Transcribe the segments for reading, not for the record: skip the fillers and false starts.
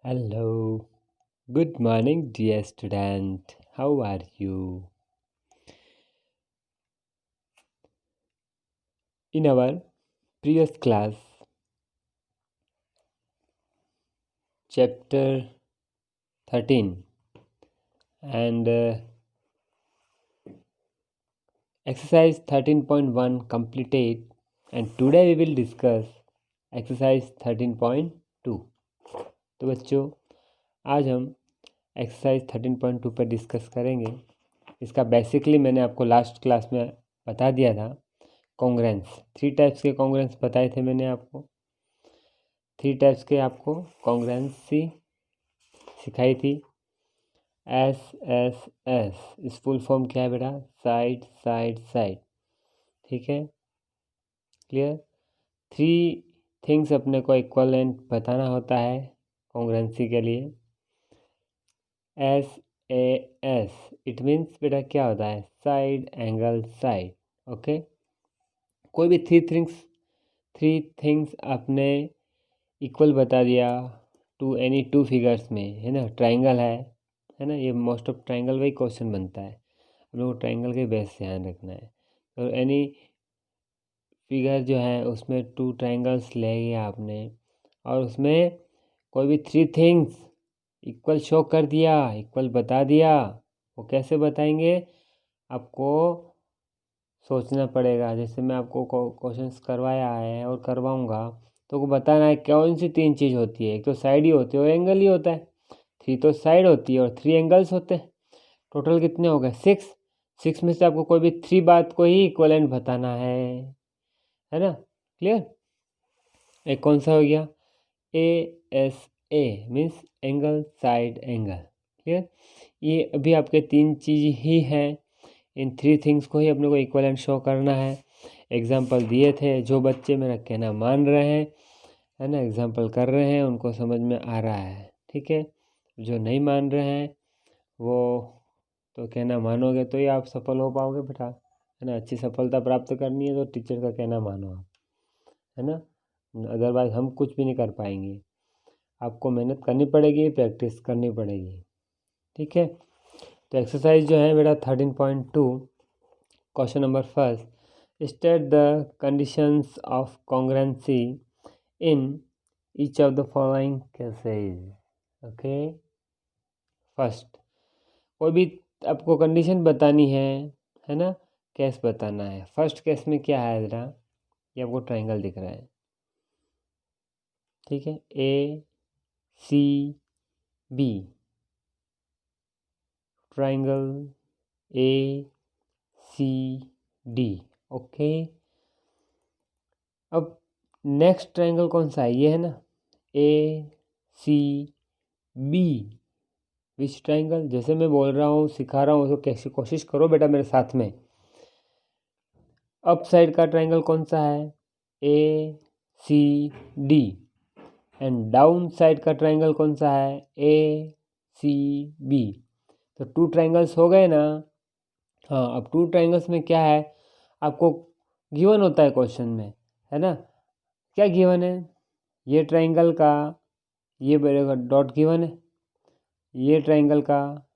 Hello, good morning, dear student. How are you? In our previous class, chapter 13 and exercise 13.1 completed, and today we will discuss exercise 13.2. तो बच्चों, आज हम exercise 13.2 पर discuss करेंगे। इसका basically मैंने आपको लास्ट क्लास में बता दिया था। कॉन्ग्रेंस 3 टाइप्स के कॉन्ग्रेंस बताए थे मैंने आपको। 3 टाइप्स के आपको कॉन्ग्रेंसी सिखाई थी। एस इस फुल फॉर्म क्या है बेटा? Side side side. ठीक है, क्लियर। 3 थिंग्स अपने को इक्वलेंट बताना होता है कॉन्ग्रेंसी के लिए। SAS इट मीन्स बेटा क्या होता है? Side angle side. ओके, कोई भी 3 थिंग्स आपने इक्वल बता दिया टू एनी 2 फिगर्स में, है ना। ट्राइंगल है ना। ये मोस्ट ऑफ ट्राइंगल वही क्वेश्चन बनता है। हम लोग को ट्राइंगल के बेस से ध्यान रखना है। तो एनी फिगर जो है उसमें 2 ट्राइंगल्स ले लिया आपने, और उसमें कोई भी 3 थिंग्स इक्वल शो कर दिया, इक्वल बता दिया। वो कैसे बताएंगे? आपको सोचना पड़ेगा। जैसे मैं आपको क्वेश्चंस करवाया है और करवाऊंगा, तो को बताना है कौन सी 3 चीज़ होती है। एक तो साइड ही होती है और एंगल ही होता है। 3 तो साइड होती है और 3 एंगल्स होते हैं। टोटल कितने हो गए? 6 में से आपको कोई भी 3 बात को ही इक्वलेंट बताना है ना। क्लियर। एक कौन सा हो गया? ASA means angle side angle. Clear. ये अभी आपके 3 चीज़ ही हैं। इन 3 थिंग्स को ही अपने को इक्वलेंट शो करना है। एग्जाम्पल दिए थे, जो बच्चे मेरा कहना मान रहे हैं, है ना, एग्जाम्पल कर रहे हैं, उनको समझ में आ रहा है। ठीक है, जो नहीं मान रहे हैं वो तो कहना मानोगे तो ही आप सफल हो पाओगे बेटा, है ना। अच्छी सफलता प्राप्त करनी है तो टीचर का कहना मानो आप, है ना। अदरवाइज हम कुछ भी नहीं कर पाएंगे। आपको मेहनत करनी पड़ेगी, प्रैक्टिस करनी पड़ेगी। ठीक है, तो एक्सरसाइज जो है बेटा 13.2, question number first, state the conditions of कॉन्ग्रेंसी in each of the following cases. Okay, first कोई भी आपको कंडीशन बतानी है ना, केस बताना है। फर्स्ट केस में क्या है ज़रा, ये आपको ट्राइंगल दिख रहा है। ठीक है, ACB ट्राइंगल ACD। ओके, अब नेक्स्ट ट्राइंगल कौन सा है? ये है ना, ACB। विच ट्राइंगल? जैसे मैं बोल रहा हूँ, सिखा रहा हूँ, तो कैसे कोशिश करो बेटा मेरे साथ में। अप साइड का ट्राइंगल कौन सा है? ACD। एंड डाउन साइड का ट्राइंगल कौन सा है? ACB। तो 2 ट्राइंगल्स हो गए ना। हाँ, अब 2 ट्राइंगल्स में क्या है, आपको गिवन होता है क्वेश्चन में, है ना। क्या गिवन है? ये ट्राइंगल का ये डॉट गिवन है, ये ट्राइंगल का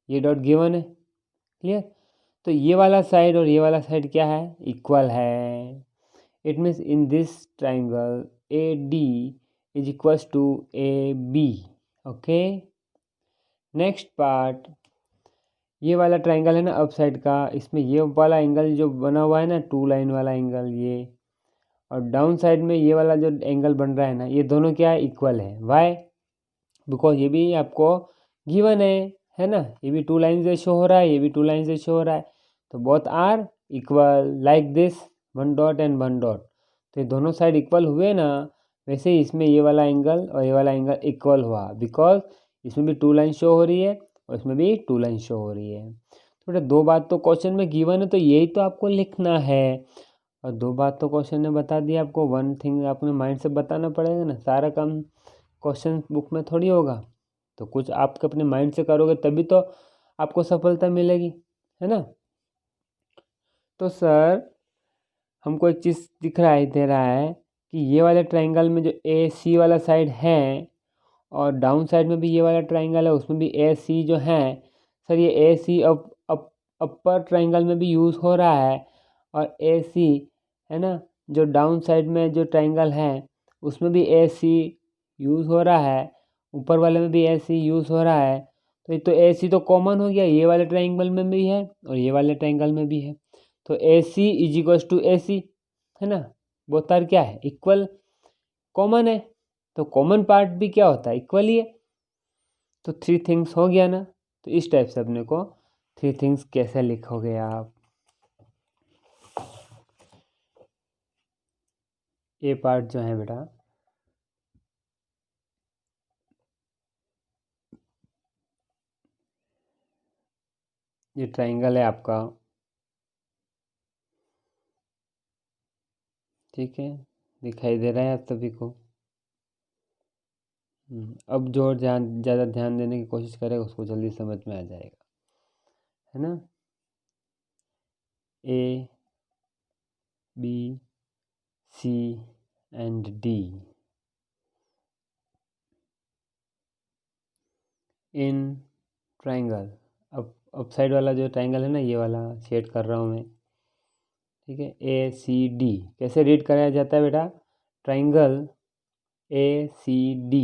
ये डॉट गिवन है। क्लियर। तो ये वाला साइड और ये वाला साइड क्या है? इक्वल है। It means in this triangle AD is equals to AB। Okay, next part, ये वाला ट्राइंगल है ना अप साइड का, इसमें ये वाला एंगल जो बना हुआ है ना, 2 लाइन वाला एंगल ये, और डाउन साइड में ये वाला जो एंगल बन रहा है ना, ये दोनों क्या है? इक्वल है। वाई? बिकॉज ये भी आपको गिवन है ना। ये भी 2 लाइन से शो हो रहा है, ये भी 2 लाइन से शो हो रहा है, तो both are equal like this, 1 dot and 1 dot. तो ये दोनों साइड इक्वल हुए ना, वैसे ही इसमें ये वाला एंगल और ये वाला एंगल इक्वल हुआ, बिकॉज इसमें भी 2 लाइन शो हो रही है और इसमें भी 2 लाइन शो हो रही है। तो बेटा 2 बात तो क्वेश्चन में गिवन है, तो यही तो आपको लिखना है। और 2 बात तो क्वेश्चन ने बता दिया आपको, 1 थिंग आपने माइंड से बताना पड़ेगा ना। सारा काम क्वेश्चन बुक में थोड़ी होगा, तो कुछ आप अपने माइंड से करोगे तभी तो आपको सफलता मिलेगी, है ना। तो सर हमको एक चीज़ दिख रहा है, दे रहा है कि ये वाले ट्राइंगल में जो AC वाला साइड है और डाउन साइड में भी ये वाला ट्राइंगल है, उसमें भी ए सी जो है सर, ये ए सी अपर ट्राइंगल में भी यूज़ हो रहा है, और ए सी है ना, जो डाउन साइड में जो ट्राइंगल है उसमें भी ए सी यूज़ हो रहा है, ऊपर वाले में भी ए सी यूज़ हो रहा है। तो ए सी तो कॉमन हो गया, ये वाले ट्राइंगल में भी है और ये वाले ट्राइंगल में भी है। तो ए C is equals to A सी, है ना, बोथ आर क्या है, इक्वल, कॉमन है। तो कॉमन पार्ट भी क्या होता है, इक्वल ही है। तो थ्री थिंग्स हो गया ना। तो इस टाइप से अपने को थ्री थिंग्स कैसे लिखोगे आप। ये पार्ट जो है बेटा, ये ट्राइंगल है आपका, ठीक है, दिखाई दे रहा है आप सभी को। अब जो ज़्यादा ध्यान देने की कोशिश करेगा उसको जल्दी समझ में आ जाएगा, है ना। A B C and D in triangle. अब साइड वाला जो ट्राइंगल है ना, ये वाला शेड कर रहा हूँ मैं, ठीक है। ए सी डी कैसे रीड कराया जाता है बेटा, triangle A C D,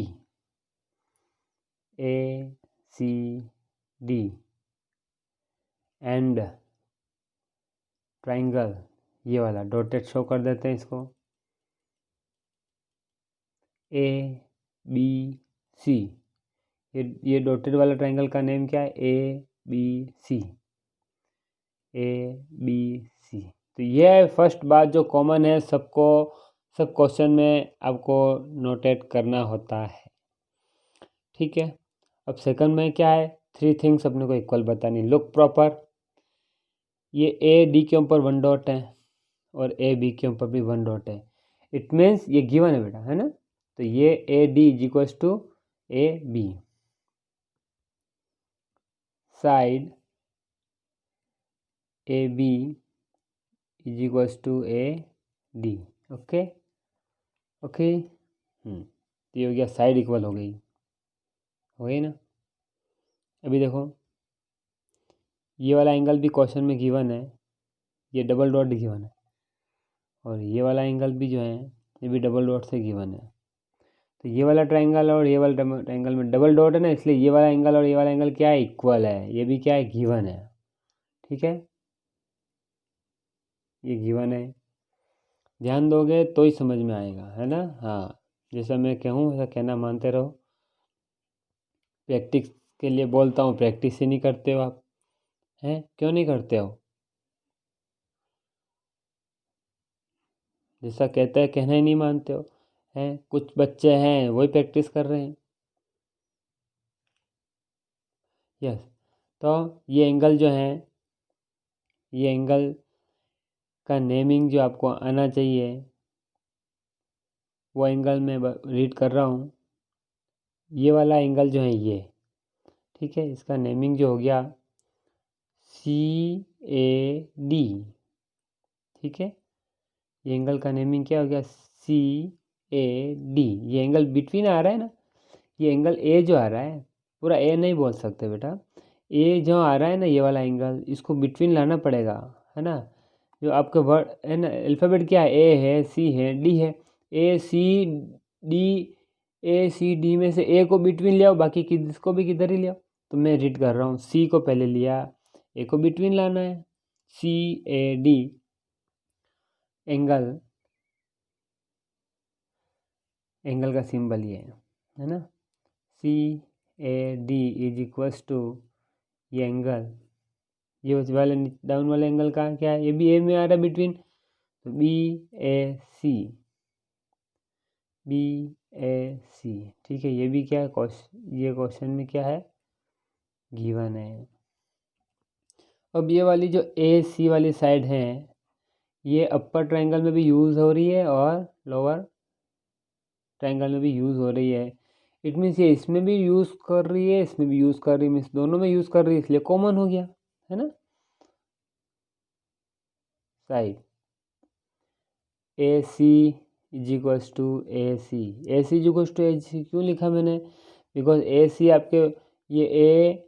A C D and triangle, ये वाला डॉटेड शो कर देते हैं इसको, ए बी सी। ये डॉटेड वाला ट्राइंगल का नेम क्या है, ए बी सी, ए बी सी। तो ये है फर्स्ट बात जो कॉमन है सबको, सब क्वेश्चन में आपको नोटेट करना होता है, ठीक है। अब सेकंड में क्या है, थ्री थिंग्स अपने को इक्वल बतानी, लुक प्रॉपर। ये ए डी के ऊपर वन डॉट है और ए बी के ऊपर भी वन डॉट है, इट मीन्स ये गिवन है बेटा, है ना। तो ये A D is equals to A B, side A B is equals to A D, okay okay. तो ये हो गया, साइड इक्वल हो गई ना। अभी देखो, ये वाला एंगल भी क्वेश्चन में गिवन है, ये डबल डॉट गिवन है, और ये वाला एंगल भी जो है ये भी डबल डॉट से गिवन है। तो ये वाला ट्राइंगल और ये वाला ट्राइंगल में डबल डॉट है ना, इसलिए ये वाला एंगल और ये वाला एंगल क्या है, इक्वल है, ये भी क्या है, गिवन है, ठीक है, ये गिवन है। ध्यान दोगे तो ही समझ में आएगा, है ना। हाँ, जैसा मैं कहूँ वैसा कहना मानते रहो। प्रैक्टिस के लिए बोलता हूँ, प्रैक्टिस ही नहीं करते हो आप, हैं, क्यों नहीं करते हो। जैसा कहता है कहना ही नहीं मानते हो, हैं। कुछ बच्चे हैं वही प्रैक्टिस कर रहे हैं, यस। तो ये एंगल जो है, ये एंगल का नेमिंग जो आपको आना चाहिए, वो एंगल मैं रीड कर रहा हूँ। ये वाला एंगल जो है ये, ठीक है, इसका नेमिंग जो हो गया सी ए डी, ठीक है। ये एंगल का नेमिंग क्या हो गया, सी ए डी। ये एंगल बिटवीन आ रहा है ना, ये एंगल ए जो आ रहा है, पूरा ए नहीं बोल सकते बेटा, ए जो आ रहा है ना, ये वाला एंगल, इसको बिटवीन लाना पड़ेगा, है ना। जो आपके वर्ड है ना, अल्फ़ाबेट क्या है, ए है, सी है, डी है, ए C D, A C D में से ए को बिटवीन ले आओ, बाकी किसको भी किधर ही ले आओ। तो मैं रीड कर रहा हूँ, सी को पहले लिया, ए को बिटवीन लाना है, C A D angle, angle का सिंबल ये है ना, C A D is equals to, ये एंगल, ये वाले डाउन वाले एंगल का क्या है, ये भी ए में आ रहा है बिटवीन, तो B A C, B A सी, ठीक है। ये भी क्या है, ये क्वेश्चन में क्या है, गिवन है। अब ये वाली जो ए सी वाली साइड है, ये अपर ट्रायंगल में भी यूज़ हो रही है और लोअर ट्रायंगल में भी यूज़ हो रही है। इट मीन्स ये इसमें भी यूज़ कर रही है, इसमें भी यूज़ कर रही है, मीन्स दोनों में यूज़ कर रही है, इसलिए कॉमन हो गया, है ना। Side A C is equals to A C, A C is equals to A C क्यों लिखा मैंने, बिकॉज ए सी आपके ये ए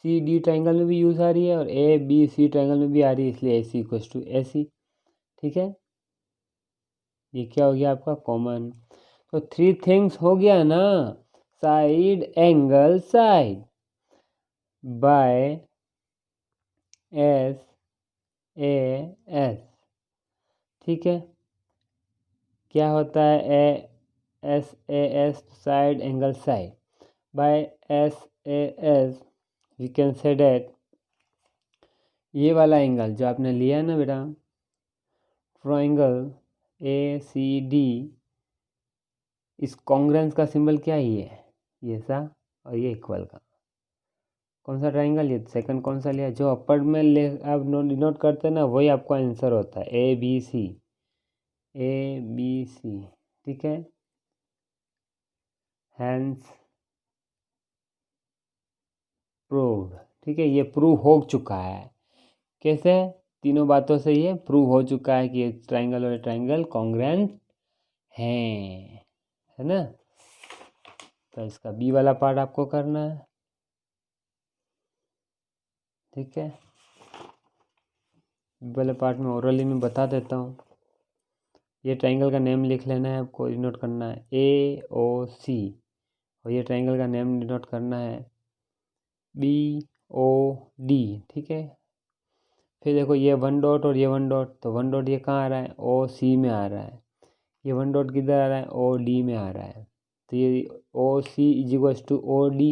सी डी ट्राइंगल में भी यूज़ आ रही है और ए बी सी ट्राइंगल में भी आ रही है, इसलिए ए सी इक्वल्स टू ए सी। ठीक है, ये क्या हो गया आपका कॉमन। तो थ्री थिंग्स हो गया ना, side angle side by S A S. ठीक है, क्या होता है A S side angle side by S A S. We can say that ये वाला एंगल जो आपने लिया है ना बेटा, ट्राइंगल ए सी डी, इस कॉन्ग्रेंस का सिंबल क्या ही है, ये सा और ये इक्वल का। कौन सा ट्राइंगल, ये सेकंड कौन सा लिया, जो अपर में ले आप डिनोट करते हैं ना, वही आपका आंसर होता है ए बी सी, ए बी सी। ठीक है, हैंस प्रूव्ड। ठीक है, ये प्रूव हो चुका है। कैसे, तीनों बातों से ये प्रूव हो चुका है कि ये ट्राइंगल और ट्राइंगल कॉन्ग्रेंट है ना। तो इसका बी वाला पार्ट आपको करना है। ठीक है, बी वाले पार्ट में ओरली में बता देता हूँ। ये ट्राइंगल का नेम लिख लेना है आपको, डिनोट करना है ए ओ सी, और ये ट्राइंगल का नेम डिनोट करना है बी ओ डी। ठीक है, फिर देखो ये वन डॉट और ये वन डॉट, तो वन डॉट ये कहाँ आ रहा है, ओ सी में आ रहा है। ये वन डॉट किधर आ रहा है, ओ डी में आ रहा है। तो ये O C is equals to O D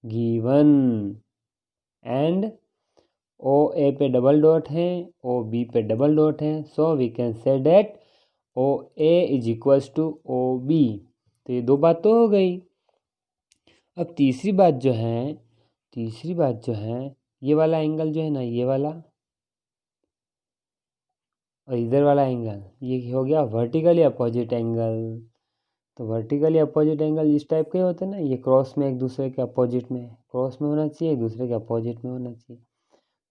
given, and O A पे डबल डॉट है, ओ बी पे डबल डॉट है। So we can say that O A is equals to O B. तो ये दो बात तो हो गई। अब तीसरी बात जो है, ये वाला एंगल जो है ना, ये वाला और इधर वाला एंगल, ये हो गया वर्टिकली अपोजिट एंगल। तो वर्टिकली अपोजिट एंगल इस टाइप के होते हैं ना, ये क्रॉस में एक दूसरे के अपोजिट में, क्रॉस में होना चाहिए, एक दूसरे के अपोजिट में होना चाहिए।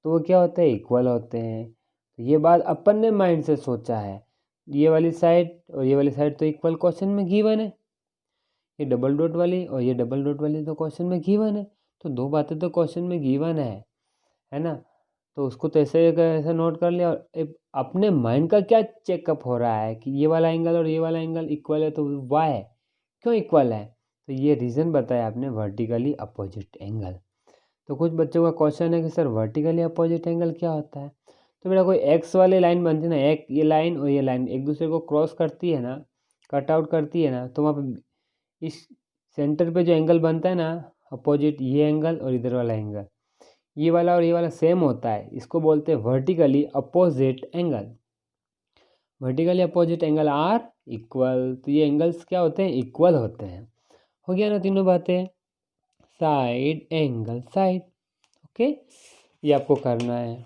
तो वो क्या होते हैं, इक्वल होते हैं। तो ये बात अपन ने माइंड से सोचा है, ये वाली साइड और ये वाली साइड तो इक्वल क्वेश्चन में गिवन है, ये डबल डॉट वाली और ये डबल डॉट वाली तो क्वेश्चन में गिवन है। तो दो बातें तो क्वेश्चन में गिवन है ना। तो उसको तो ऐसे नोट कर लिया। और अपने माइंड का क्या चेकअप हो रहा है कि ये वाला एंगल और ये वाला एंगल इक्वल है, तो वाई क्यों इक्वल है, तो ये रीज़न बताया आपने, वर्टिकली अपोजिट एंगल। तो कुछ बच्चों का क्वेश्चन है कि सर वर्टिकली अपोजिट एंगल क्या होता है। तो मेरा कोई एक्स वाली लाइन बनती है ना, एक ये लाइन और ये लाइन एक दूसरे को क्रॉस करती है ना, कट आउट करती है ना, तो वहाँ पे इस सेंटर पे जो एंगल बनता है ना अपोजिट, ये एंगल और इधर वाला एंगल, ये वाला और ये वाला सेम होता है, इसको बोलते हैं vertically opposite angle. Vertically opposite angle are equal. तो ये एंगल्स क्या होते हैं, इक्वल होते हैं। हो गया ना तीनों बातें, साइड एंगल साइड। ओके, ये आपको करना है।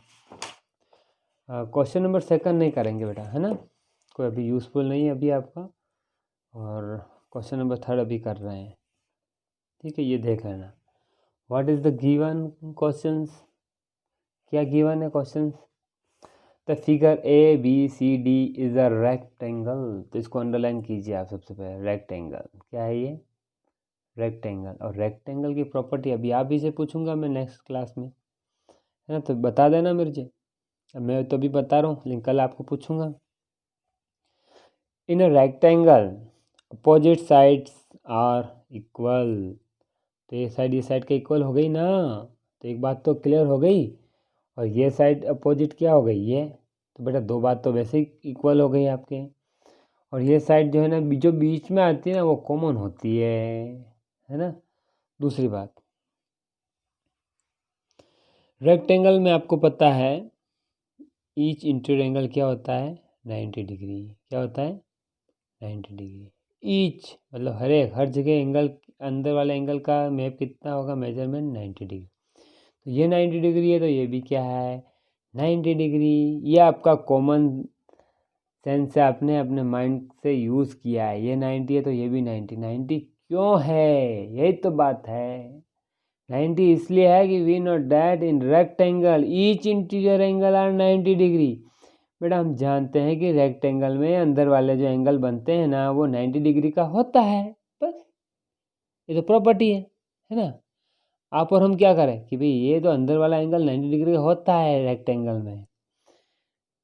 क्वेश्चन नंबर सेकंड नहीं करेंगे बेटा, है ना, कोई अभी यूज़फुल नहीं है अभी आपका। और क्वेश्चन नंबर थर्ड अभी कर रहे हैं। ठीक है, ये देख लेना। What is the given questions, क्या गिवन है questions. The figure A B C D is a rectangle. तो इसको अंडरलाइन कीजिए आप सबसे पहले। रेक्टेंगल क्या है, ये रेक्टेंगल। और रेक्टेंगल की प्रॉपर्टी अभी आप ही से पूछूंगा मैं नेक्स्ट क्लास में, है ना, तो बता देना मुझे। अब मैं तो अभी बता रहा हूँ, लेकिन कल आपको पूछूंगा। In a rectangle opposite sides are equal. तो ये साइड के इक्वल हो गई ना, तो एक बात तो क्लियर हो गई। और ये साइड अपोजिट क्या हो गई, ये, तो बेटा दो बात तो वैसे ही इक्वल हो गई आपके। और ये साइड जो है ना, जो बीच में आती है ना, वो कॉमन होती है ना। दूसरी बात, रेक्टेंगल में आपको पता है ईच इंटीरियर एंगल क्या होता है, 90 डिग्री। क्या होता है, 90 डिग्री। ईच मतलब हर जगह एंगल, अंदर वाले एंगल का मैप कितना होगा, मेजरमेंट 90 डिग्री। तो ये 90 डिग्री है, तो ये भी क्या है, 90 डिग्री। ये आपका कॉमन सेंस से आपने अपने माइंड से यूज़ किया है। ये 90 है तो ये भी 90 क्यों है, यही तो बात है। 90 इसलिए है कि we know that in rectangle each interior angle are 90 degree. बेटा हम जानते हैं कि रेक्टेंगल में अंदर वाले जो एंगल बनते हैं ना, वो 90 डिग्री का होता है, बस ये तो प्रॉपर्टी है ना। आप और हम क्या करें कि भाई ये तो अंदर वाला एंगल 90 डिग्री का होता है रेक्टेंगल में,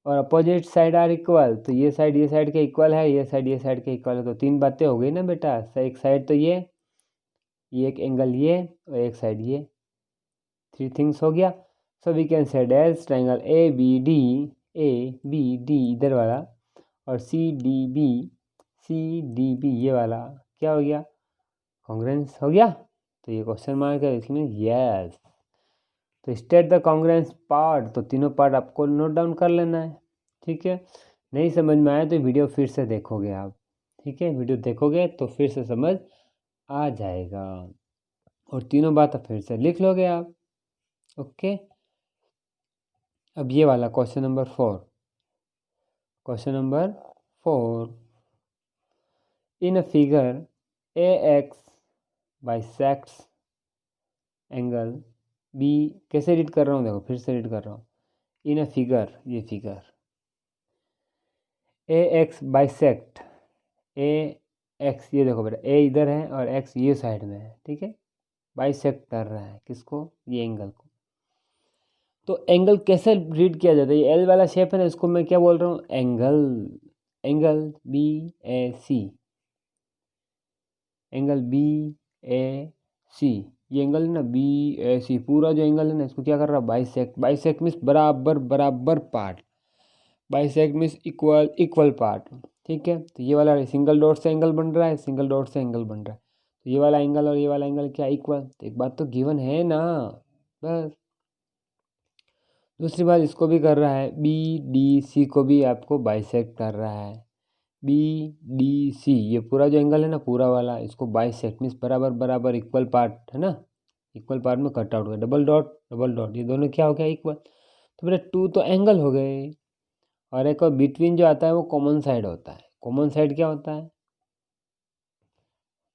और अपोजिट साइड आर इक्वल, तो ये साइड के इक्वल है, ये साइड के इक्वल है, तो तीन बातें हो गई ना बेटा। एक साइड तो ये एक एंगल ये, और एक साइड ये, थ्री थिंग्स हो गया। So we can say that's triangle A B D इधर वाला, और सी डी बी ये वाला क्या हो गया, कॉन्ग्रुएंस हो गया। तो ये क्वेश्चन मार्क है, इसमें यस। तो स्टेट द कॉन्ग्रुएंस पार्ट, तो तीनों पार्ट आपको नोट डाउन कर लेना है, ठीक है। नहीं समझ में आया तो वीडियो फिर से देखोगे आप, ठीक है। वीडियो देखोगे तो फिर से समझ आ जाएगा, और तीनों बात फिर से लिख लोगे आप, ओके। अब ये वाला question number 4, in a figure A X bisects angle B, कैसे रीड कर रहा हूँ देखो, फिर से रीड कर रहा हूँ। इन अ फिगर, ये figure A x bisect A x, ये देखो बेटा, ए इधर है और एक्स ये साइड में है, ठीक है। बाइसेक्ट कर रहा है किसको, ये एंगल को। तो एंगल कैसे रीड किया जाता है, ये एल वाला शेप है ना, इसको मैं क्या बोल रहा हूँ, angle B A C, angle B A सी, ये एंगल है ना बी ए सी, पूरा जो एंगल है ना इसको क्या कर रहा है, बाइसेक्ट मीन्स बराबर part, bisect means equal part, ठीक है। तो ये वाला सिंगल डॉट से एंगल बन रहा है, तो ये वाला एंगल और ये वाला एंगल क्या इक्वल, तो एक बात तो गिवन है ना, बस। दूसरी बात इसको भी कर रहा है, बी डी सी को भी आपको बाइसेक्ट कर रहा है, बी डी सी, ये पूरा जो एंगल है ना पूरा वाला, इसको बाइसेक्ट मीन्स बराबर इक्वल पार्ट है ना, इक्वल पार्ट में कट आउट हो गया, डबल डॉट ये दोनों क्या हो गया, इक्वल। तो बेटा टू तो एंगल हो गए, और एक और बिटवीन जो आता है वो कॉमन साइड होता है, कॉमन साइड क्या होता है,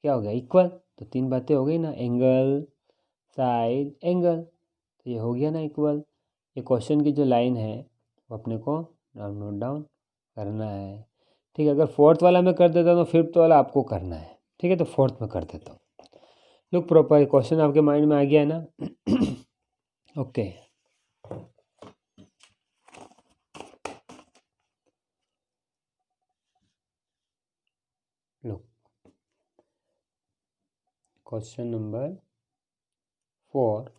क्या हो गया, इक्वल। तो तीन बातें हो गई ना, एंगल साइड एंगल, तो ये हो गया ना इक्वल। ये क्वेश्चन की जो लाइन है वो अपने को नोट डाउन करना है, ठीक है। अगर फोर्थ वाला मैं कर देता हूँ तो फिफ्थ वाला आपको करना है, ठीक है। तो फोर्थ में कर देता हूँ। लुक प्रॉपर, क्वेश्चन आपके माइंड में आ गया है ना, ओके। लुक क्वेश्चन नंबर 4,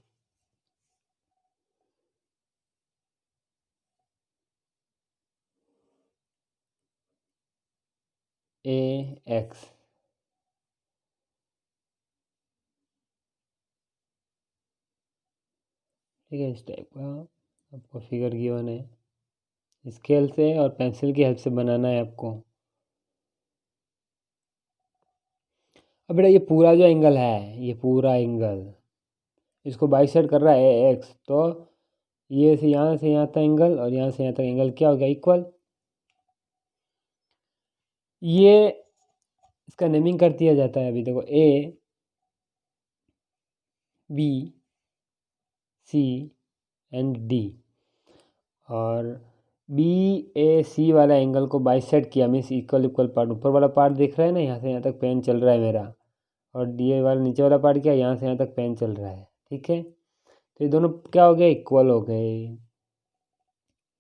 ए एक्स, ठीक है। इस टाइप का आपको फिगर गिवन है, स्केल से और पेंसिल की हेल्प से बनाना है आपको। अब बेटा ये पूरा जो एंगल है, ये पूरा एंगल इसको बाइसेक्ट कर रहा है एक्स, तो ये से यहाँ तक एंगल और यहाँ से यहाँ तक एंगल क्या हो गया, इक्वल। ये इसका नेमिंग कर दिया जाता है, अभी देखो A B C and D, और बी ए सी वाला एंगल को बाइसेक्ट किया, मीन्स इक्वल पार्ट, ऊपर वाला पार्ट दिख रहा है ना, यहाँ से यहाँ तक पेन चल रहा है मेरा, और डी वाला नीचे वाला पार्ट क्या, यहाँ से यहाँ तक पेन चल रहा है, ठीक है। तो ये दोनों क्या हो गए, इक्वल हो गए।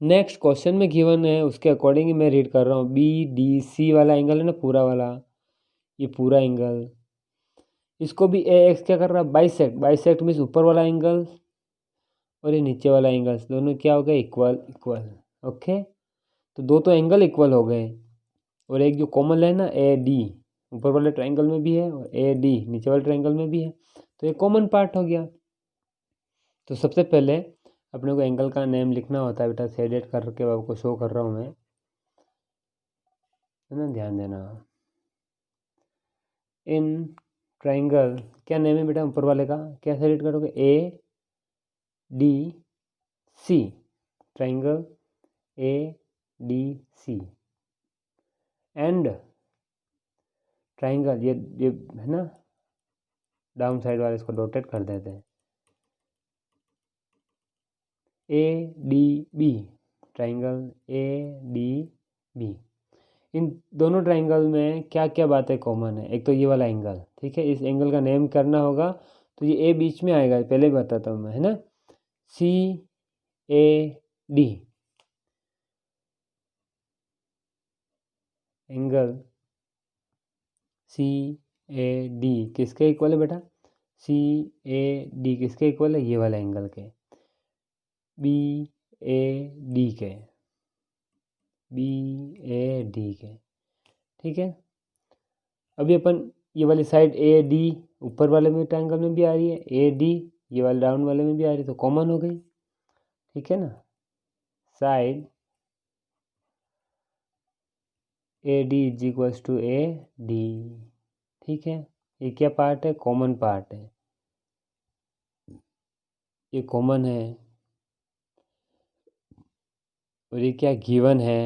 नेक्स्ट क्वेश्चन में गिवन है उसके अकॉर्डिंग ही मैं रीड कर रहा हूँ, बी डी सी वाला एंगल है ना पूरा वाला, ये पूरा एंगल, इसको भी ए एक्स क्या कर रहा है, बाइसेक्ट मीन्स ऊपर वाला एंगल और ये नीचे वाला एंगल, दोनों क्या हो गए, इक्वल, ओके। तो दो तो एंगल इक्वल हो गए, और एक जो कॉमन है ना ए डी, ऊपर वाले ट्रायंगल में भी है और ए डी नीचे वाले ट्रायंगल में भी है, तो ये कॉमन पार्ट हो गया। तो सबसे पहले अपने को एंगल का नेम लिखना होता है बेटा, शेडेड करके आपको शो कर रहा हूँ मैं, है ना, ध्यान देना। इन ट्रायंगल क्या नेम है बेटा ऊपर वाले का, क्या शेडेड करोगे, A D C, triangle A D C, and triangle ये है ना डाउन साइड वाले, इसको डॉटेड कर देते हैं, A D B, triangle A D B, इन दोनों ट्राइंगल में क्या क्या बातें कॉमन है? एक तो ये वाला एंगल, ठीक है, इस एंगल का नेम करना होगा, तो ये ए बीच में आएगा, पहले बताता हूँ मैं, है ना, CAD, एंगल CAD किसके इक्वल है बेटा? CAD किसके इक्वल है? ये वाला एंगल के, BAD के, BAD के, ठीक है। अभी अपन ये वाली साइड AD ऊपर वाले में ट्रायंगल में भी आ रही है, AD ये वाले डाउन वाले में भी आ रही है, तो कॉमन हो गई, ठीक है ना। Side AD is equals to AD, ठीक है। ये क्या पार्ट है? कॉमन पार्ट है, ये कॉमन है, और ये क्या गिवन है?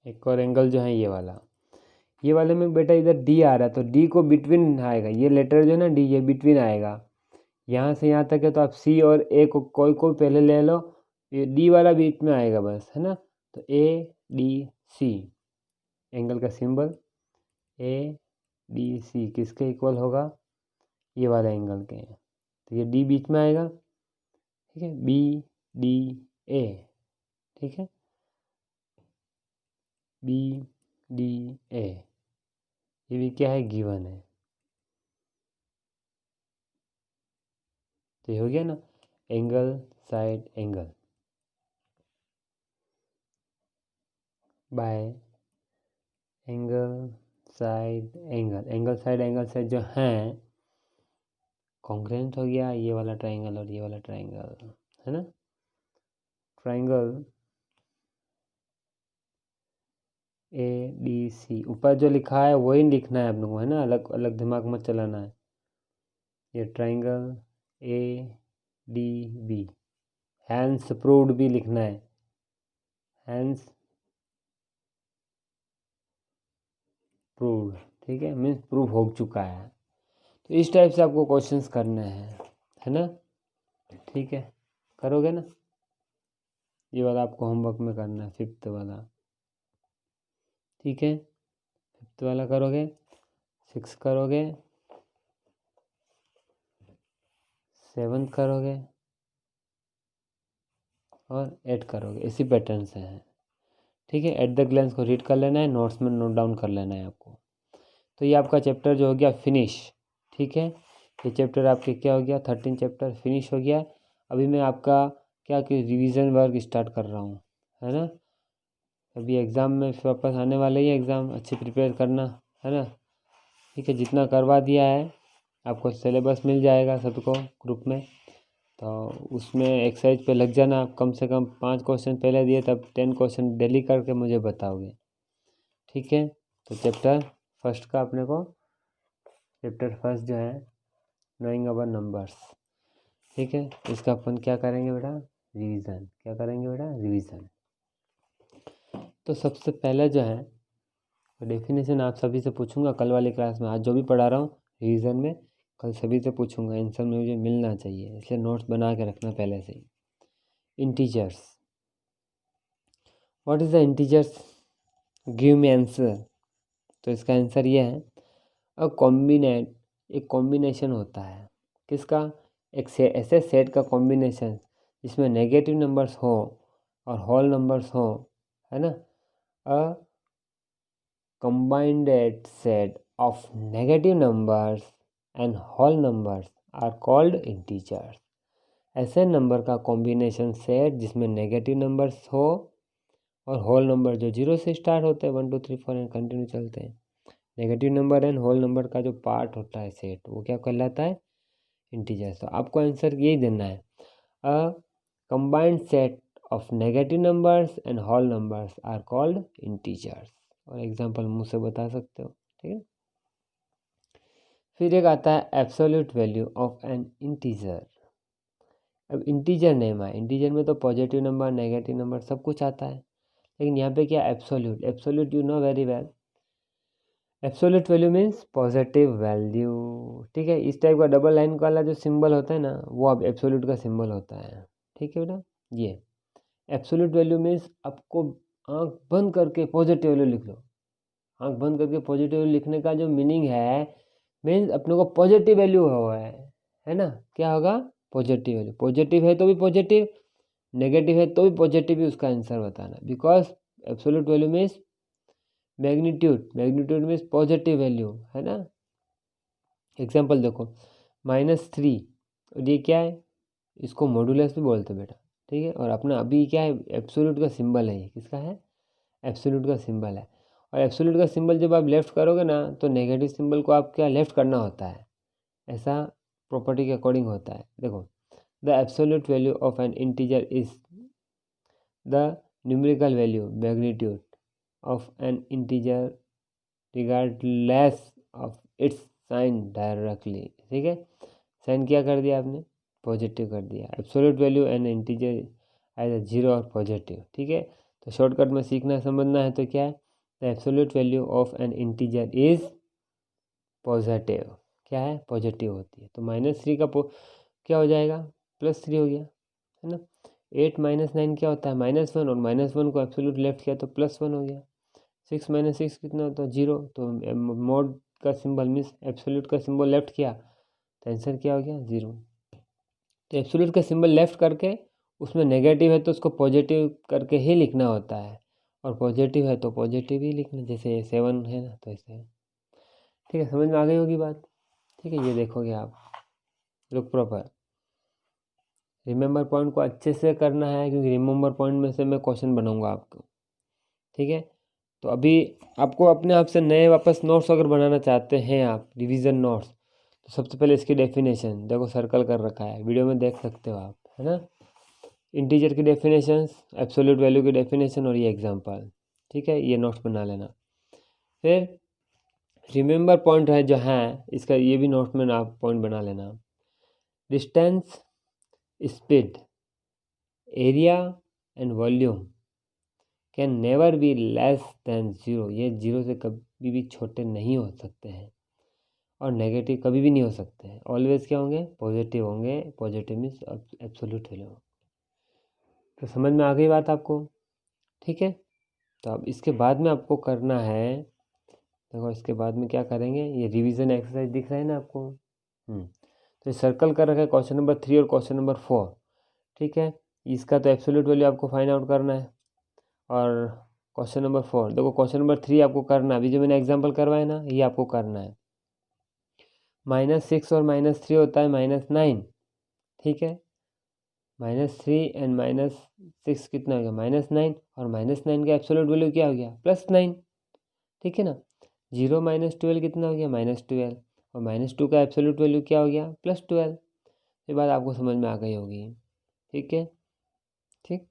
एक और एंगल जो है ये वाला, ये वाले में बेटा इधर डी आ रहा है, तो डी को बिटवीन आएगा, ये लेटर जो है ना डी, ये बिटवीन आएगा, यहाँ से यहाँ तक है, तो आप सी और ए को कोई को पहले ले लो, ये डी वाला बीच में आएगा बस, है ना। तो ADC एंगल का सिंबल, ADC किसके इक्वल होगा? ये वाला एंगल के, तो ये डी बीच में आएगा, ठीक है, BDA, ठीक है, BDA, ये भी क्या है? गिवन है। तो ये हो गया ना, angle side angle by angle side angle, angle side angle से जो हैं कॉन्ग्रुएंट हो गया ये वाला ट्राइंगल और ये वाला ट्राइंगल, है ना। ट्राइंगल ADC ऊपर जो लिखा है वही लिखना है आप लोगों को, है ना, अलग अलग दिमाग मत चलाना है। ये ट्राइंगल ADB, हैंस प्रूव्ड भी लिखना है, हैंस प्रूव्ड, ठीक है, मीन्स प्रूव हो चुका है। तो इस टाइप से आपको क्वेश्चंस करने हैं, है ना, ठीक है, करोगे ना। ये वाला आपको होमवर्क में करना है, 5th वाला, ठीक है, 5th वाला करोगे, 6 करोगे, 7 करोगे और 8 करोगे, इसी पैटर्न से है, ठीक है। एट द ग्लैंस को रीड कर लेना है, नोट्स में नोट डाउन कर लेना है आपको। तो ये आपका चैप्टर जो हो गया फिनिश, ठीक है, ये चैप्टर आपके क्या हो गया, 13 चैप्टर फिनिश हो गया। अभी मैं आपका क्या कि रिवीजन वर्क स्टार्ट कर रहा हूँ, है ना। अभी एग्ज़ाम में वापस आने वाले ही, एग्ज़ाम अच्छे प्रिपेयर करना, है ना, ठीक है। जितना करवा दिया है आपको सिलेबस मिल जाएगा सबको ग्रुप में, तो उसमें एक्सरसाइज पे लग जाना। आप कम से कम 5 क्वेश्चन पहले दिए, तब 10 क्वेश्चन डेली करके मुझे बताओगे, ठीक है। तो चैप्टर फर्स्ट का अपने को, चैप्टर फर्स्ट जो है नोइंग अवर नंबर्स, ठीक है, इसका अपन क्या करेंगे बेटा? रिवीजन। क्या करेंगे बेटा? रिवीजन। तो सबसे पहले जो है डेफिनेशन आप सभी से पूछूंगा कल वाली क्लास में, आज जो भी पढ़ा रहा हूँ रिवीजन में कल सभी से पूछूंगा, आंसर में मुझे मिलना चाहिए, इसलिए नोट्स बना के रखना पहले से ही। Integers, what is the integers? Give me answer. तो इसका आंसर ये है, एक कॉम्बिनेशन होता है किसका? ऐसे सेट का कॉम्बिनेशन जिसमें नेगेटिव नंबर्स हो और होल नंबर्स हो, है ना। अ combined set of negative numbers and whole numbers are called integers। ऐसे नंबर का कॉम्बिनेशन सेट जिसमें नेगेटिव नंबर्स हो और होल नंबर जो 0 से स्टार्ट होते हैं, 1 2 3 4 एंड कंटिन्यू चलते हैं, negative number and whole number का जो पार्ट होता है सेट, वो क्या कहलाता है? इंटीजर्स। तो आपको आंसर यही देना है, a combined set of negative numbers and whole numbers are called integers. और एग्जांपल मुंह से बता सकते हो, ठीक है। फिर एक आता है absolute value of an integer. अब इंटीजर नेम है, इंटीजर में तो पॉजिटिव नंबर नेगेटिव नंबर सब कुछ आता है, लेकिन यहाँ पे क्या absolute? Absolute you know very well, absolute value means positive value, ठीक है। इस टाइप का डबल लाइन वाला जो सिंबल होता है ना, वो अब एब्सोल्यूट का सिंबल होता है, ठीक है बेटा। ये एब्सोल्यूट वैल्यू मीन्स आपको आंख बंद करके पॉजिटिव वैल्यू लिख लो। आंख बंद करके पॉजिटिव वैल्यू लिखने का जो मीनिंग है, मीन्स अपने को पॉजिटिव वैल्यू हुआ है ना। क्या होगा? Positive value. पॉजिटिव है तो भी पॉजिटिव, नेगेटिव है तो भी पॉजिटिव ही उसका आंसर बताना, because absolute value means magnitude. Magnitude means positive value, है ना। एग्जाम्पल देखो, -3, और ये क्या है? इसको मॉडुलस भी बोलते हैं बेटा, ठीक है। और अपना अभी क्या है? एब्सोल्यूट का सिंबल है। ये किसका है? एब्सोल्यूट का सिंबल है। और एब्सोल्यूट का सिंबल जब आप लेफ्ट करोगे ना, तो नेगेटिव सिंबल को आप क्या लेफ्ट करना होता है, ऐसा प्रॉपर्टी के अकॉर्डिंग होता है। देखो, the absolute value of an integer is the numerical value magnitude of an integer regardless of its sign directly, ठीक है। साइन क्या कर दिया आपने? पॉजिटिव कर दिया। Absolute value N integer either 0 और पॉजिटिव, ठीक है। तो शॉर्टकट में सीखना समझना है तो क्या है? The absolute value of an integer is positive. क्या है? पॉजिटिव होती है। तो -3 का क्या हो जाएगा? +3 हो गया, है ना। 8 - 9 क्या होता है? -1, और -1 को एब्सोल्यूट लेफ्ट किया तो +1 हो गया। 6 - 6 कितना होता है? 0। तो मोड का सिंबल मीन्स एब्सोल्यूट का सिंबल लेफ्ट किया तो आंसर क्या हो गया? 0। तो एब्सोल्यूट का सिंबल लेफ्ट करके उसमें नेगेटिव है तो उसको पॉजिटिव करके ही लिखना होता है, और पॉजिटिव है तो पॉजिटिव ही लिखना, जैसे 7 है ना, तो ऐसे। ठीक है, समझ में आ गई होगी बात। ठीक है, ये देखोगे आप, लुक प्रॉपर। रिमेंबर पॉइंट को अच्छे से करना है, क्योंकि रिमेंबर पॉइंट में से मैं क्वेश्चन बनाऊंगा आपको। ठीक है, तो अभी आपको अपने आप से नए वापस नोट्स अगर बनाना चाहते हैं आप, रिवीजन नोट्स, तो सबसे पहले इसकी डेफिनेशन देखो, सर्कल कर रखा है, वीडियो में देख सकते हो आप, है ना। इंटीजर की डेफिनेशन, एब्सोल्यूट वैल्यू की डेफिनेशन, और ये एग्जांपल। ठीक है, ये नोट्स बना लेना। फिर रिमेंबर पॉइंट है जो है इसका, ये भी नोट्स में आप पॉइंट बना लेना। Distance, speed, area and volume can never be less than 0। ये 0 से कभी भी छोटे नहीं हो सकते हैं, और नेगेटिव कभी भी नहीं हो सकते हैं। ऑलवेज क्या होंगे? पॉजिटिव होंगे। Positive means absolute value. तो समझ में आ गई बात आपको? ठीक है, तो अब इसके बाद में आपको करना है, देखो इसके बाद में क्या करेंगे, ये रिवीजन एक्सरसाइज दिख रहा है ना आपको। तो सर्कल कर रखा है क्वेश्चन नंबर 3 और क्वेश्चन नंबर 4। ठीक है, इसका तो एब्सोल्यूट वैल्यू आपको फाइंड आउट करना है। और क्वेश्चन नंबर 4 देखो, क्वेश्चन नंबर 3 आपको करना है, अभी जो मैंने एग्जांपल करवाया ना, ये आपको करना है। -6 और -3 होता है -9। ठीक है, -3 एंड -6 कितना हो गया? -9, और -9 का एब्सोल्यूट वैल्यू क्या हो गया? +9। ठीक है ना। 0 - 12 कितना हो गया? -12, और -2 का एब्सोल्यूट वैल्यू क्या हो गया? +12। ये बात आपको समझ में आ गई होगी। ठीक है, ठीक।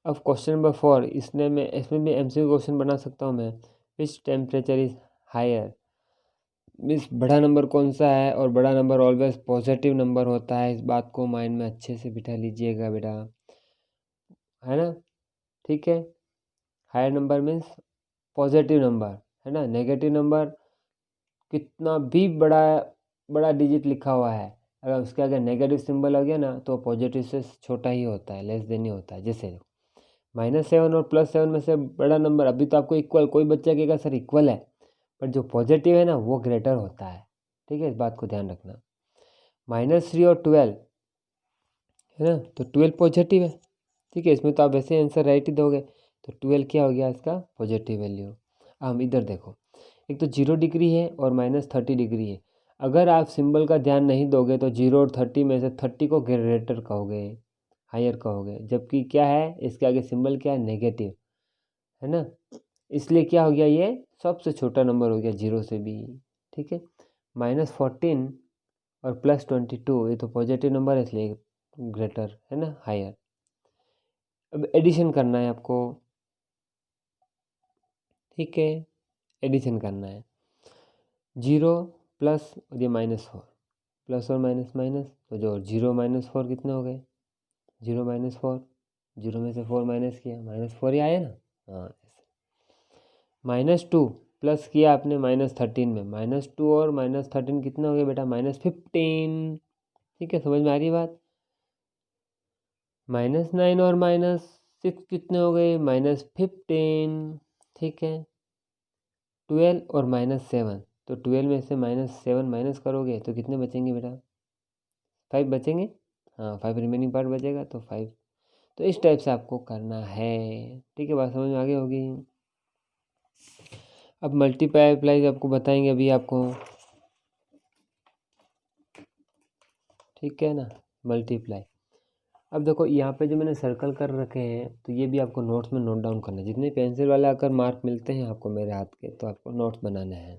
अब क्वेश्चन नंबर 4, इसमें भी एमसीक्यू क्वेश्चन बना सकता हूँ मैं। Which temperature is higher, means बड़ा नंबर कौन सा है, और बड़ा नंबर ऑलवेज पॉजिटिव नंबर होता है। इस बात को माइंड में अच्छे से बिठा लीजिएगा बेटा, है ना। ठीक है, higher number means positive number, है ना। नेगेटिव नंबर कितना भी बड़ा बड़ा डिजिट लिखा हुआ है, अगर उसके आगे नेगेटिव सिंबल आ गया ना, तो पॉजिटिव से छोटा ही होता है, लेस देन ही होता है। जैसे -7 और +7 में से बड़ा नंबर, अभी तो आपको इक्वल, कोई बच्चा कहेगा सर इक्वल है, पर जो पॉजिटिव है ना वो ग्रेटर होता है। ठीक है, इस बात को ध्यान रखना। -3 और 12, है ना, तो 12 पॉजिटिव है। ठीक है, इसमें तो आप वैसे आंसर राइट ही दोगे, तो 12 क्या हो गया इसका? Positive value. हम इधर देखो, एक तो 0 डिग्री है और -30 डिग्री है। अगर आप सिंबल का ध्यान नहीं दोगे तो 0 और 30 में से 30 को ग्रेटर कहोगे, हायर कहोगे, जबकि क्या है इसके आगे सिंबल क्या है? नेगेटिव, है ना। इसलिए क्या हो गया? ये सबसे छोटा नंबर हो गया 0 से भी। ठीक है, -14 और +22, ये तो पॉजिटिव नंबर है, इसलिए ग्रेटर, है ना, हायर। अब एडिशन करना है आपको। ठीक है, एडिशन करना है। 0 प्लस और ये -4, प्लस और माइनस माइनस, तो जो 0 - 4 कितने हो गए? 0 - 4, 0 में से 4 माइनस किया, -4 ही आया ना। हाँ, -2 प्लस किया आपने -13 में, -2 और -13 कितना हो गया बेटा? -15। ठीक है, समझ में आ रही है बात? -9 और 6 कितने हो गए, -15, ठीक है। 12 और -7, तो 12 में से -7 माइनस करोगे तो कितने बचेंगे बेटा, 5 बचेंगे। हाँ 5 रिमेनिंग पार्ट बचेगा तो 5। तो इस टाइप से आपको करना है, ठीक है। बात समझ में आगे होगी। अब मल्टीप्लाई आपको बताएंगे अभी आपको, ठीक है ना। मल्टीप्लाई, अब देखो यहाँ पे जो मैंने सर्कल कर रखे हैं तो ये भी आपको नोट्स में नोट डाउन करना है। जितने पेंसिल वाले अगर मार्क मिलते हैं आपको मेरे हाथ के, तो आपको नोट्स बनाने हैं।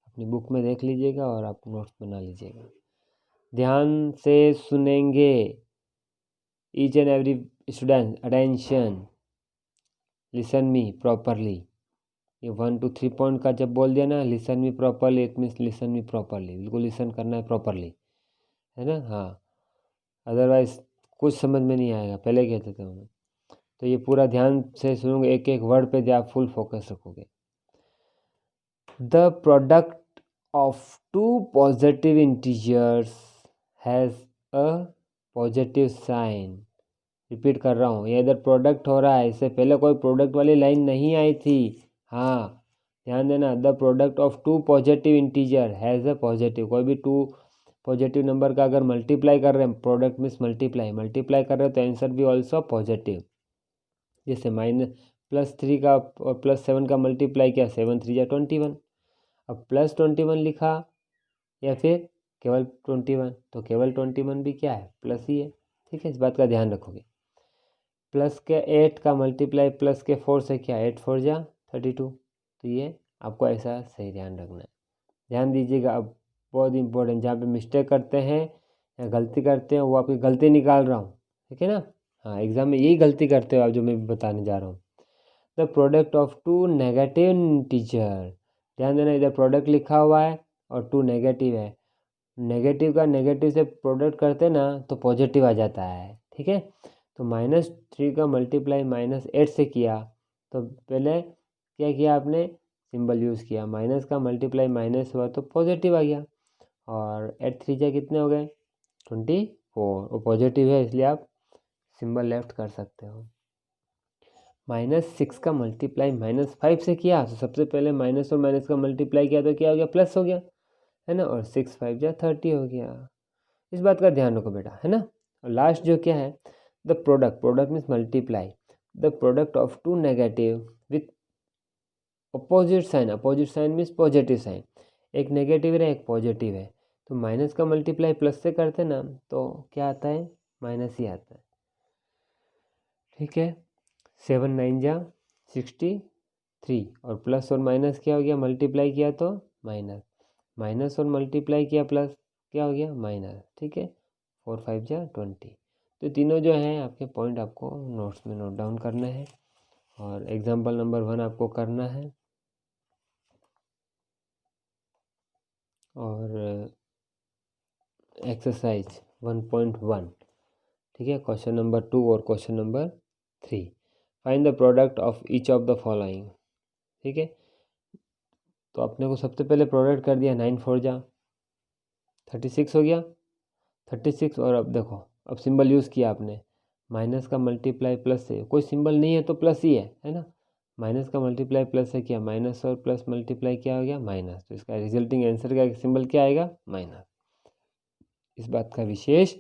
अपनी बुक में देख लीजिएगा और आप नोट्स बना लीजिएगा। ध्यान से सुनेंगे, each and every student attention, listen me properly. ये 1 2 3 पॉइंट का जब बोल दिया ना, listen me properly, it means listen me properly, बिल्कुल लिसन करना है प्रॉपरली, है ना। हाँ, अदरवाइज कुछ समझ में नहीं आएगा, पहले कहते थे हम। तो ये पूरा ध्यान से सुनोगे, एक एक वर्ड पे आप फुल फोकस रखोगे। The product of 2 positive integers has a positive sign. Repeat कर रहा हूँ, ये इधर प्रोडक्ट हो रहा है, इससे पहले कोई प्रोडक्ट वाली लाइन नहीं आई थी। हाँ ध्यान देना, the product of 2 positive integer has a positive. कोई भी 2 पॉजिटिव नंबर का अगर मल्टीप्लाई कर रहे हैं, प्रोडक्ट मीन्स मल्टीप्लाई कर रहे हैं तो आंसर भी ऑल्सो पॉजिटिव। जैसे +3 का और +7 का मल्टीप्लाई किया, 7 3 जा 21। अब +21 लिखा या फिर केवल 21, तो केवल 21 भी क्या है, प्लस ही है, ठीक है। इस बात का ध्यान रखोगे। प्लस के 8 का मल्टीप्लाई प्लस के 4 से क्या, 8 4 जा 32। तो ये आपको ऐसा सही ध्यान रखना है। ध्यान दीजिएगा, अब बहुत इंपॉर्टेंट, जहाँ पे मिस्टेक करते हैं या गलती करते हैं वो आपकी गलती निकाल रहा हूँ, ठीक है ना। हाँ, एग्जाम में यही गलती करते हो आप जो मैं बताने जा रहा हूँ। The product of 2 negative integer, ध्यान देना, इधर प्रोडक्ट लिखा हुआ है और 2 नेगेटिव है। नेगेटिव का नेगेटिव से प्रोडक्ट करते ना तो पॉजिटिव आ जाता है, ठीक है। तो -3 का मल्टीप्लाई -8 से किया तो पहले क्या किया आपने, सिंबल यूज़ किया। माइनस का मल्टीप्लाई माइनस हुआ तो पॉजिटिव आ गया, और 8 3 जा कितने हो गए, 24, वो पॉजिटिव है इसलिए आप सिंबल लेफ्ट कर सकते हो। -6 का मल्टीप्लाई -5 से किया तो सबसे पहले माइनस और माइनस का मल्टीप्लाई किया तो क्या हो गया, प्लस हो गया, है ना। और 6 5 जा 30 हो गया। इस बात का ध्यान रखो बेटा, है ना। और लास्ट जो क्या है, the product means multiply, the product of 2 negative with opposite sign means positive sign. एक नेगेटिव है एक पॉजिटिव है, तो माइनस का मल्टीप्लाई प्लस से करते ना तो क्या आता है, माइनस ही आता है, ठीक है। 7 9 जा 63, और प्लस और माइनस क्या हो गया, मल्टीप्लाई किया तो माइनस और मल्टीप्लाई किया प्लस क्या हो गया, माइनस, ठीक है। 4 5 जा 20। तो तीनों जो हैं आपके पॉइंट आपको नोट्स में नोट डाउन करने हैं, और एग्जाम्पल नंबर 1 आपको करना है, और एक्सरसाइज 1.1, ठीक है। क्वेश्चन नंबर 2 और question number 3, find the product of each of the following, ठीक है। तो अपने को सबसे पहले प्रोडक्ट कर दिया, 9 4 जा 36 हो गया, 36। और अब देखो, अब सिंबल यूज़ किया आपने, माइनस का मल्टीप्लाई प्लस से, कोई सिंबल नहीं है तो प्लस ही है ना। माइनस का मल्टीप्लाई प्लस से किया, माइनस और प्लस मल्टीप्लाई क्या हो गया, माइनस, तो इसका रिजल्टिंग आंसर का सिंबल क्या आएगा, माइनस। इस बात का विशेष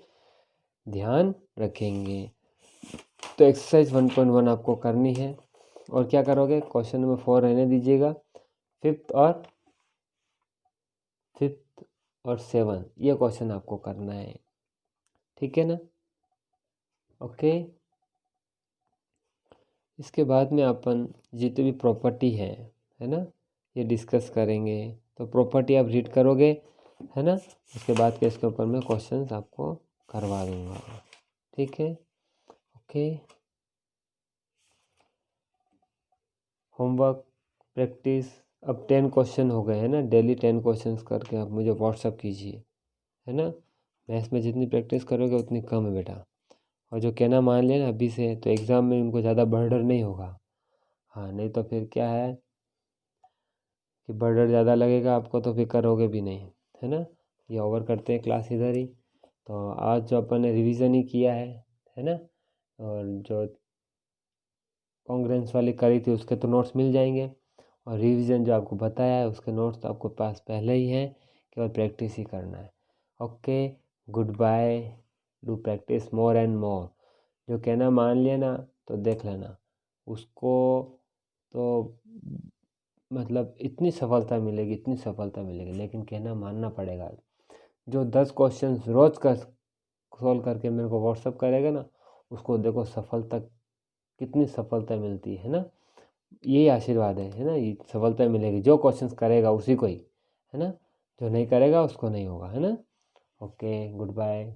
ध्यान रखेंगे। तो एक्सरसाइज 1.1 आपको करनी है, और क्या करोगे, क्वेश्चन नंबर 4 रहने दीजिएगा, फिफ्थ और 7 ये क्वेश्चन आपको करना है, ठीक है ना। ओके, इसके बाद में अपन जितनी भी प्रॉपर्टी है ना, ये डिस्कस करेंगे। तो प्रॉपर्टी आप रीड करोगे, है ना, उसके बाद के इसके ऊपर मैं क्वेश्चंस आपको करवा दूंगा, ठीक है। ओके, होमवर्क प्रैक्टिस, अब 10 क्वेश्चन हो गए हैं ना, डेली 10 क्वेश्चंस करके आप मुझे व्हाट्सअप कीजिए, है ना। मैथ्स में जितनी प्रैक्टिस करोगे उतनी कम है बेटा, और जो कहना मान लेना अभी से, तो एग्ज़ाम में उनको ज़्यादा बर्डन नहीं होगा। हाँ, नहीं तो फिर क्या है कि बर्डन ज़्यादा लगेगा आपको तो फिर करोगे भी नहीं, है ना। ये ओवर करते हैं क्लास इधर ही। तो आज जो अपन ने रिवीजन ही किया है ना, और जो कॉन्ग्रेंस वाली करी थी उसके तो नोट्स मिल जाएंगे, और रिवीजन जो आपको बताया है उसके नोट्स तो आपके पास पहले ही हैं, केवल प्रैक्टिस ही करना है। Okay, good bye, do practice more and more. जो कहना मान लिया ना तो देख लेना उसको, तो मतलब इतनी सफलता मिलेगी, इतनी सफलता मिलेगी, लेकिन कहना मानना पड़ेगा। जो 10 क्वेश्चन रोज का सोल्व करके मेरे को व्हाट्सअप करेगा ना, उसको देखो सफलता, कितनी सफलता मिलती है ना। यही आशीर्वाद है ना, ये सफलता मिलेगी। जो क्वेश्चंस करेगा उसी को ही, है ना, जो नहीं करेगा उसको नहीं होगा, है ना। Okay, good bye.